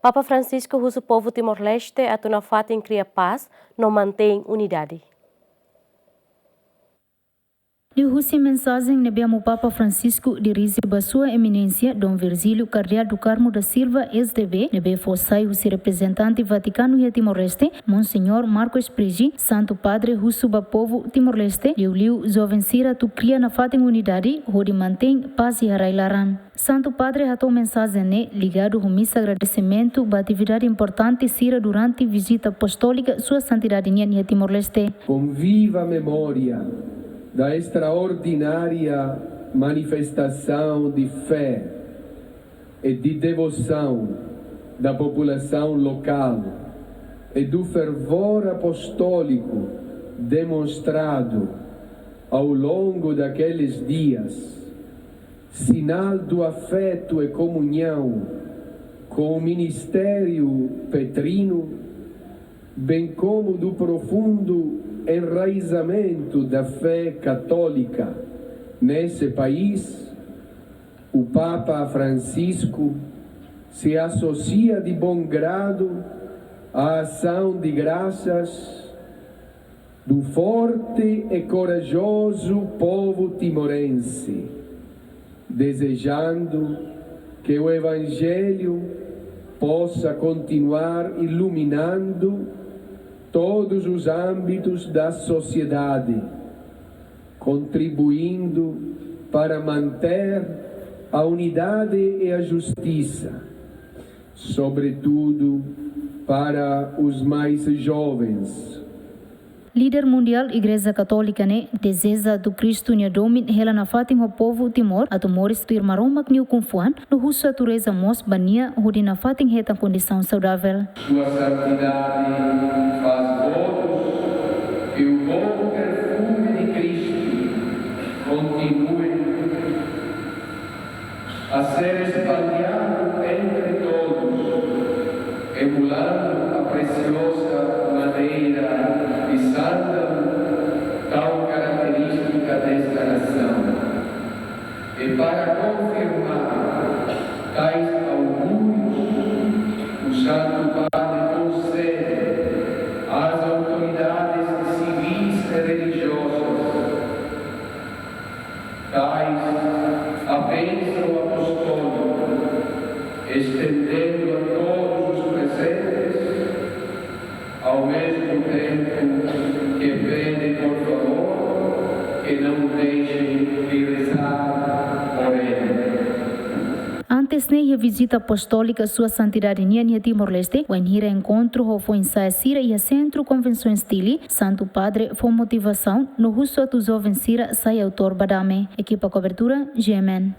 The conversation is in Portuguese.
Papa Francisco usa o povo Timor-Leste a na fatem cria paz, não mantém unidade. Dihusi mensagem nebemos Papa Francisco dirige a sua eminência Dom Virgílio Cardeal do Carmo da Silva, SDB, nebe fossai o representante Vaticano e Timor-Leste, Monsenhor Marcos Prigi, Santo Padre Husuba Povo Timor-Leste, liu jovem Sira tu cria na fatem unidade, onde mantém paz e harailaran. Santo Padre ratou mensagem ligado ao missa agradecimento da atividade importante Sira durante visita apostólica sua santidade em Timor-Leste. Com viva memória da extraordinária manifestação de fé e de devoção da população local e do fervor apostólico demonstrado ao longo daqueles dias, sinal do afeto e comunhão com o ministério petrino, bem como do profundo enraizamento da fé católica nesse país, o Papa Francisco se associa de bom grado à ação de graças do forte e corajoso povo timorense, desejando que o Evangelho possa continuar iluminando todos os âmbitos da sociedade, contribuindo para manter a unidade e a justiça, sobretudo para os mais jovens. Líder mundial Igreja Católica deseja do Cristo Nhadomin hela na fatin ho povo Timor ato moris tu irmaromak niu confuan no russo atureza mos bania hudi na fatin heta condição saudável. Sua santidade faz votos que o bom perfume de Cristo continue a ser espalhado entre todos, emulando a preciosa madeira e sândalo, tal característica desta nação. E para confirmar tais augúrios, o Santo Padre concede às autoridades civis e religiosas tais a bênção apostólica, estendendo a todos os presentes, ao mesmo tempo que pedem, por favor, que não deixem de rezar por ele. Antes a visita apostólica sua santidade em Timor-Leste, o enhira encontro foi em Saia e a Centro Convenções Tili, Santo Padre foi motivação no russo atu jovem Sira sai autor badame. Equipa cobertura, GMN.